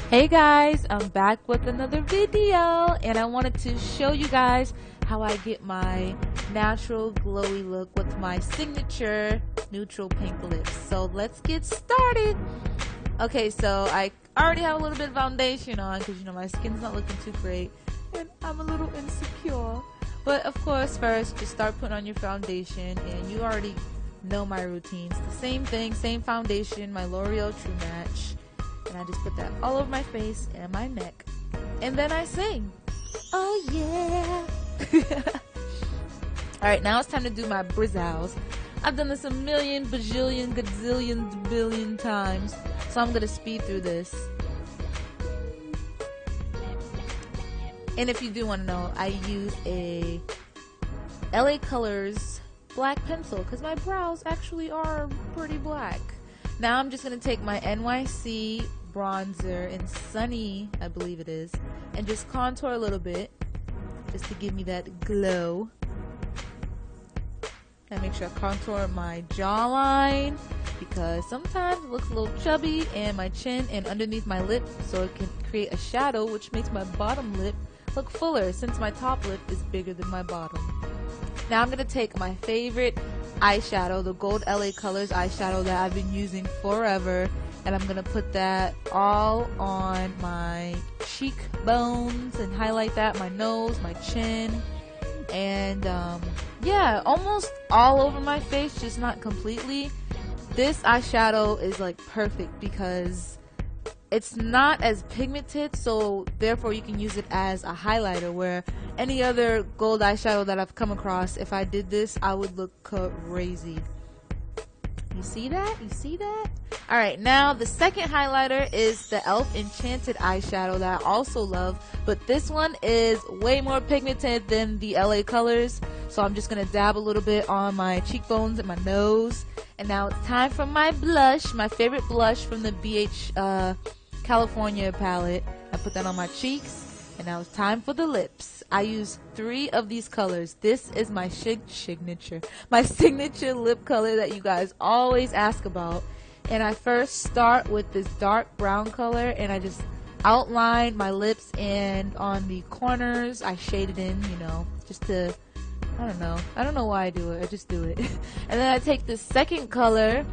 Hey guys, I'm back with another video, and I wanted to show you guys how I get my natural glowy look with my signature neutral pink lips. So let's get started. Okay, so I already have a little bit of foundation on because you know my skin's not looking too great and I'm a little insecure. But of course, first just start putting on your foundation, and you already know my routines. The same thing, same foundation, my L'Oreal True Match. And I just put that all over my face and my neck. And then I sing. Oh yeah. Alright, now it's time to do my brows. I've done this a million, bajillion, gazillion, billion times. So I'm going to speed through this. And if you do want to know, I use a LA Colors black pencil because my brows actually are pretty black. Now I'm just going to take my NYC bronzer in Sunny, I believe it is, and just contour a little bit just to give me that glow. And make sure I contour my jawline because sometimes it looks a little chubby, and my chin and underneath my lip, so it can create a shadow which makes my bottom lip look fuller since my top lip is bigger than my bottom. Now I'm going to take my favorite eyeshadow, the gold LA Colors eyeshadow that I've been using forever, and I'm gonna put that all on my cheekbones and highlight that, my nose, my chin, and yeah, almost all over my face, just not completely. This eyeshadow is like perfect because it's not as pigmented, so therefore you can use it as a highlighter, where any other gold eyeshadow that I've come across, if I did this, I would look crazy. You see that? You see that? Alright, now the second highlighter is the e.l.f. Enchanted eyeshadow that I also love, but this one is way more pigmented than the LA Colors, so I'm just going to dab a little bit on my cheekbones and my nose. And now it's time for my blush, my favorite blush from the BH California palette. I put that on my cheeks, and now it's time for the lips. I use 3 of these colors. This is my signature lip color that you guys always ask about. And I first start with this dark brown color, and I just outline my lips, and on the corners I shade it in, you know, just to, I don't know why I do it, I just do it. And then I take the second color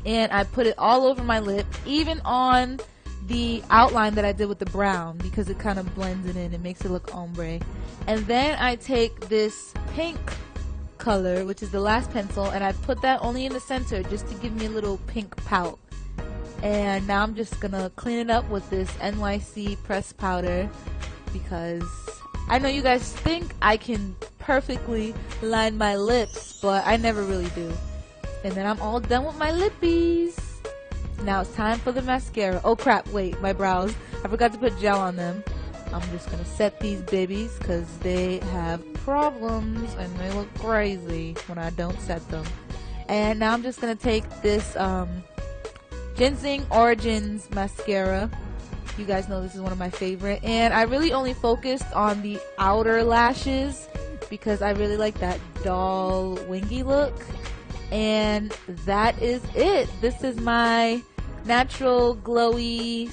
and I put it all over my lip, even on the outline that I did with the brown, because it kind of blends it in, it makes it look ombre. And then I take this pink color, which is the last pencil, and I put that only in the center just to give me a little pink pout. And now I'm just gonna clean it up with this NYC pressed powder, because I know you guys think I can perfectly line my lips, but I never really do. And then I'm all done with my lippies. Now it's time for the mascara. Oh crap, wait, my brows. I forgot to put gel on them. I'm just gonna set these babies because they have problems and they look crazy when I don't set them. And now I'm just gonna take this Ginseng Origins mascara. You guys know this is one of my favorite, and I really only focused on the outer lashes because I really like that doll wingy look. And that is it. This is my natural glowy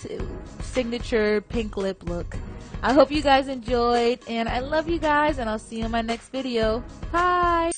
signature pink lip look. I hope you guys enjoyed, and I love you guys, and I'll see you in my next video. Bye!